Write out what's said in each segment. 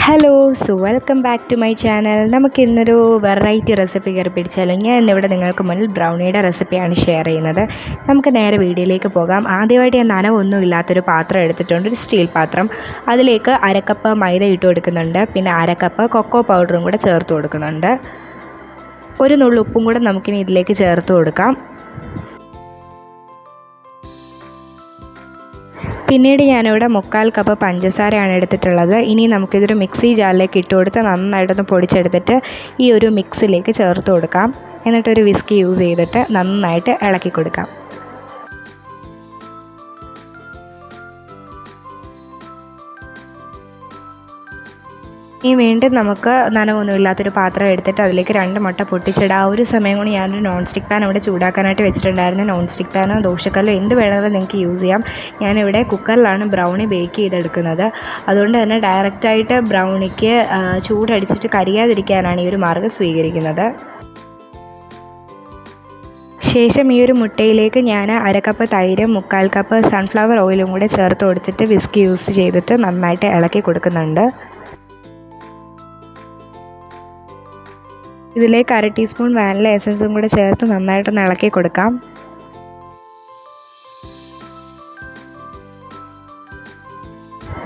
Hello, so welcome back to my channel. നമുക്ക് ഇന്നൊരു variety recipe കയറി പിടിച്ചാലോ. ഞാൻ ഇന്നിവിടെ നിങ്ങൾക്ക് മുന്നിൽ ബ്രൗണിയുടെ റെസിപ്പിയാണ് ഷെയർ ചെയ്യുന്നത്. നമുക്ക് നേരെ വീഡിയോയിലേക്ക് പോകാം. ആദ്യമായിട്ട് ഞാൻ നനവൊന്നും ഇല്ലാത്തൊരു പാത്രം എടുത്തിട്ടുണ്ട്, ഒരു സ്റ്റീൽ പാത്രം. അതിലേക്ക് അരക്കപ്പ് മൈദ ഇട്ട് കൊടുക്കുന്നുണ്ട്, പിന്നെ അരക്കപ്പ് കൊക്കോ പൗഡറും കൂടെ ചേർത്ത് കൊടുക്കുന്നുണ്ട്. ഒരു നുള്ളു ഉപ്പും കൂടെ നമുക്കിനി ഇതിലേക്ക് ചേർത്ത് കൊടുക്കാം. പിന്നീട് ഞാനിവിടെ 1/4 കപ്പ് പഞ്ചസാരയാണ് എടുത്തിട്ടുള്ളത്. ഇനി നമുക്കിതൊരു മിക്സി ജാറിലേക്ക് ഇട്ട് കൊടുത്ത് നന്നായിട്ടൊന്ന് പൊടിച്ചെടുത്തിട്ട് ഈ ഒരു മിക്സിലേക്ക് ചേർത്ത് കൊടുക്കാം. എന്നിട്ടൊരു വിസ്കി യൂസ് ചെയ്തിട്ട് നന്നായിട്ട് ഇളക്കി കൊടുക്കാം. ഇനി വീണ്ടും നമുക്ക് നനവൊന്നുമില്ലാത്തൊരു പാത്രം എടുത്തിട്ട് അതിലേക്ക് 2 മുട്ട പൊട്ടിച്ചിടുക. ആ ഒരു സമയം കൊണ്ട് ഞാനൊരു നോൺ സ്റ്റിക്ക് പാൻ ഇവിടെ ചൂടാക്കാനായിട്ട് വെച്ചിട്ടുണ്ടായിരുന്നു. നോൺ സ്റ്റിക്ക് പാനോ ദോശക്കല്ലോ എന്ത് വേണമെങ്കിലും നിങ്ങൾക്ക് യൂസ് ചെയ്യാം. ഞാനിവിടെ കുക്കറിലാണ് ബ്രൗണി ബേക്ക് ചെയ്തെടുക്കുന്നത്. അതുകൊണ്ട് തന്നെ ഡയറക്റ്റായിട്ട് ബ്രൗണിക്ക് ചൂടടിച്ചിട്ട് കരിയാതിരിക്കാനാണ് ഈ ഒരു മാർഗ്ഗം സ്വീകരിക്കുന്നത്. ശേഷം ഈ ഒരു മുട്ടയിലേക്ക് ഞാൻ 1/2 കപ്പ് തൈരും 1/4 കപ്പ് സൺഫ്ലവർ ഓയിലും കൂടെ ചേർത്ത് കൊടുത്തിട്ട് വിസ്ക് യൂസ് ചെയ്തിട്ട് നന്നായിട്ട് ഇളക്കി കൊടുക്കുന്നുണ്ട്. ഇതിലേക്ക് 1/2 ടീസ്പൂൺ വാനില എസൻസും കൂടെ ചേർത്ത് നന്നായിട്ടൊന്ന് ഇളക്കി കൊടുക്കാം.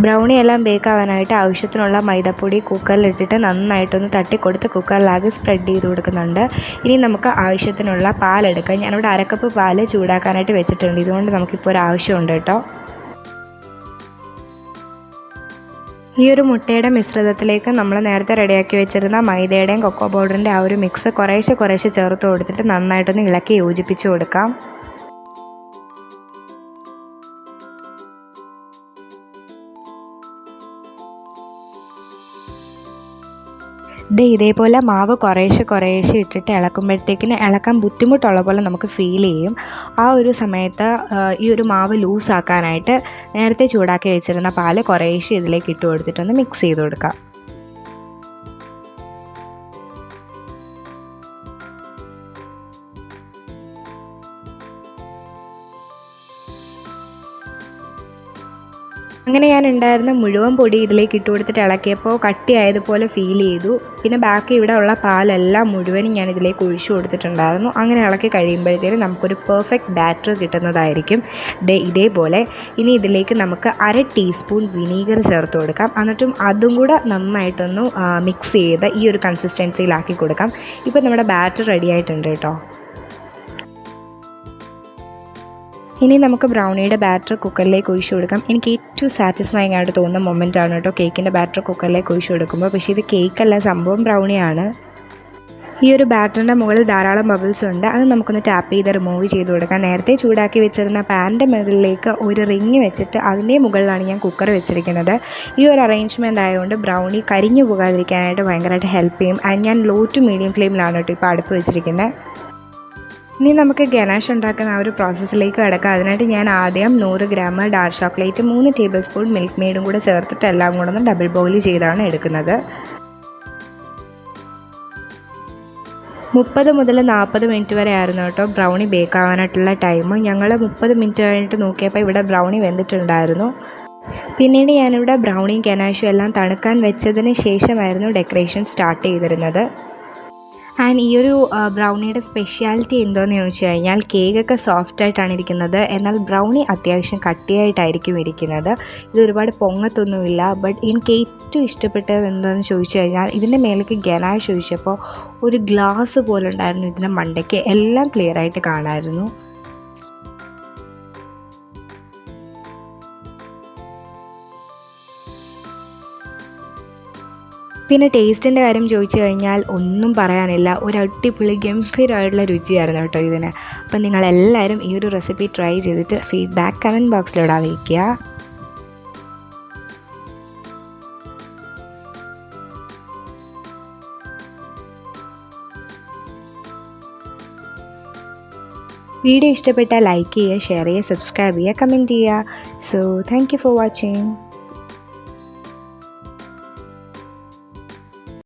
ബ്രൗണി എല്ലാം ബേക്ക് ആവാനായിട്ട് ആവശ്യത്തിനുള്ള മൈദപ്പൊടി കുക്കറിലിട്ടിട്ട് നന്നായിട്ടൊന്ന് തട്ടിക്കൊടുത്ത് കുക്കറിലാകെ സ്പ്രെഡ് ചെയ്ത് കൊടുക്കുന്നുണ്ട്. ഇനി നമുക്ക് ആവശ്യത്തിനുള്ള പാലെടുക്കാം. ഞാനിവിടെ 1/2 കപ്പ് പാല് ചൂടാക്കാനായിട്ട് വെച്ചിട്ടുണ്ട്. ഇതുകൊണ്ട് നമുക്കിപ്പോൾ ഒരു ആവശ്യമുണ്ട് കേട്ടോ. ഈ ഒരു മുട്ടയുടെ മിശ്രിതത്തിലേക്ക് നമ്മൾ നേരത്തെ റെഡിയാക്കി വെച്ചിരുന്ന മൈദയുടെയും കൊക്കോ പൗഡറിൻ്റെ ആ ഒരു മിക്സ് കുറേശ്ശെ ചേർത്ത് കൊടുത്തിട്ട് നന്നായിട്ടൊന്ന് ഇളക്കി യോജിപ്പിച്ച് കൊടുക്കാം. ഇതേപോലെ മാവ് കുറേശ്ശെ ഇട്ടിട്ട് ഇളക്കുമ്പോഴത്തേക്കിന് ഇളക്കാൻ ബുദ്ധിമുട്ടുള്ള പോലെ നമുക്ക് ഫീൽ ചെയ്യും. ആ ഒരു സമയത്ത് ഈ ഒരു മാവ് ലൂസാക്കാനായിട്ട് നേരത്തെ ചൂടാക്കി വെച്ചിരുന്ന പാല് കുറേശ്ശെ ഇതിലേക്ക് ഇട്ട് കൊടുത്തിട്ടൊന്ന് മിക്സ് ചെയ്ത് കൊടുക്കാം. അങ്ങനെ ഞാൻ ഉണ്ടായിരുന്ന മുഴുവൻ പൊടി ഇതിലേക്ക് ഇട്ട് കൊടുത്തിട്ട് ഇളക്കിയപ്പോൾ കട്ടിയായതുപോലെ ഫീൽ ചെയ്തു. പിന്നെ ബാക്കി ഇവിടെ ഉള്ള പാലെല്ലാം മുഴുവനും ഞാൻ ഇതിലേക്ക് ഒഴിച്ചു കൊടുത്തിട്ടുണ്ടായിരുന്നു. അങ്ങനെ ഇളക്കി കഴിയുമ്പോഴത്തേനും നമുക്കൊരു പെർഫെക്റ്റ് ബാറ്റർ കിട്ടുന്നതായിരിക്കും. ഇതേപോലെ ഇനി ഇതിലേക്ക് നമുക്ക് 1/2 ടീസ്പൂൺ വിനീഗർ ചേർത്ത് കൊടുക്കാം. എന്നിട്ടും അതും കൂടെ നന്നായിട്ടൊന്ന് മിക്സ് ചെയ്ത് ഈ ഒരു കൺസിസ്റ്റൻസിയിലാക്കി കൊടുക്കാം. ഇപ്പോൾ നമ്മുടെ ബാറ്റർ റെഡി ആയിട്ടുണ്ട് കേട്ടോ. ഇനി നമുക്ക് ബ്രൗണിയുടെ ബാറ്റർ കുക്കറിലേക്ക് ഒഴിച്ചു കൊടുക്കാം. എനിക്ക് ഏറ്റവും സാറ്റിസ്ഫൈങ് ആയിട്ട് തോന്നുന്ന മൊമെൻ്റാണ് കേട്ടോ കേക്കിൻ്റെ ബാറ്റർ കുക്കറിലേക്ക് ഒഴിച്ചു കൊടുക്കുമ്പോൾ. പക്ഷേ ഇത് കേക്കല്ല, സംഭവം ബ്രൗണിയാണ്. ഈ ഒരു ബാറ്ററിൻ്റെ മുകളിൽ ധാരാളം ബബിൾസ് ഉണ്ട്. അത് നമുക്കൊന്ന് ടാപ്പ് ചെയ്ത് റിമൂവ് ചെയ്ത് കൊടുക്കാം. നേരത്തെ ചൂടാക്കി വെച്ചിരുന്ന പാനിൻ്റെ മുകളിലേക്ക് ഒരു റിങ് വെച്ചിട്ട് അതിൻ്റെ മുകളിലാണ് ഞാൻ കുക്കർ വെച്ചിരിക്കുന്നത്. ഈ ഒരു അറേഞ്ച്മെൻ്റ് ആയതുകൊണ്ട് ബ്രൗണി കരിഞ്ഞു പോകാതിരിക്കാനായിട്ട് ഭയങ്കരമായിട്ട് ഹെൽപ്പ് ചെയ്യും. ഞാൻ ലോ ടു മീഡിയം ഫ്ലെയിമിലാണ് കേട്ടോ ഇപ്പോൾ അടുപ്പ് വെച്ചിരിക്കുന്നത്. ഇനി നമുക്ക് ഗനാഷ് ഉണ്ടാക്കുന്ന ആ ഒരു പ്രോസസ്സിലേക്ക് കിടക്കാം. അതിനായിട്ട് ഞാൻ ആദ്യം 100 gram dark chocolate 3 tablespoon milk മെയ്ഡും കൂടെ ചേർത്തിട്ട് എല്ലാം കൂടെ ഒന്ന് ഡബിൾ ബോയിൽ ചെയ്താണ് എടുക്കുന്നത്. 30 മുതൽ 40 മിനിറ്റ് വരെ ആയിരുന്നു കേട്ടോ ബ്രൗണി ബേക്ക് ആവാനായിട്ടുള്ള ടൈം. ഞങ്ങൾ 30 മിനിറ്റ് കഴിഞ്ഞിട്ട് നോക്കിയപ്പോൾ ഇവിടെ ബ്രൗണി വെന്തിട്ടുണ്ടായിരുന്നു. പിന്നീട് ഞാനിവിടെ ബ്രൗണിയും ഗനാഷും എല്ലാം തണുക്കാൻ വെച്ചതിന് ശേഷമായിരുന്നു ഡെക്കറേഷൻ സ്റ്റാർട്ട് ചെയ്തിരുന്നത്. ആൻഡ് ഈ ഒരു ബ്രൗണിയുടെ സ്പെഷ്യാലിറ്റി എന്താണെന്ന് ചോദിച്ചു കഴിഞ്ഞാൽ കേക്കൊക്കെ സോഫ്റ്റായിട്ടാണ് ഇരിക്കുന്നത്, എന്നാൽ ബ്രൗണി അത്യാവശ്യം കട്ടിയായിട്ടായിരിക്കും ഇരിക്കുന്നത്. ഇത് ഒരുപാട് പൊങ്ങത്തൊന്നുമില്ല. ബട്ട് എനിക്ക് ഏറ്റവും ഇഷ്ടപ്പെട്ടത് എന്താണെന്ന് ചോദിച്ചു കഴിഞ്ഞാൽ ഇതിൻ്റെ മേലേക്ക് ഗനാഷ് ഒഴിച്ചപ്പോൾ ഒരു ഗ്ലാസ് പോലെ ഉണ്ടായിരുന്നു ഇതിൻ്റെ മണ്ടയ്ക്ക്. എല്ലാം ക്ലിയറായിട്ട് കാണാമായിരുന്നു. പിന്നെ ടേസ്റ്റിൻ്റെ കാര്യം ചോദിച്ചു കഴിഞ്ഞാൽ ഒന്നും പറയാനില്ല, ഒരു അടിപൊളി ഗംഭീരമായിട്ടുള്ള രുചിയായിരുന്നു കേട്ടോ ഇതിന്. അപ്പം നിങ്ങളെല്ലാവരും ഈ ഒരു റെസിപ്പി ട്രൈ ചെയ്തിട്ട് ഫീഡ്ബാക്ക് കമൻറ്റ് ബോക്സിലൂടെ അറിയിക്കുക. വീഡിയോ ഇഷ്ടപ്പെട്ടാൽ ലൈക്ക് ചെയ്യുക, ഷെയർ ചെയ്യുക, സബ്സ്ക്രൈബ് ചെയ്യുക, കമൻറ്റ് ചെയ്യുക. So thank you for watching.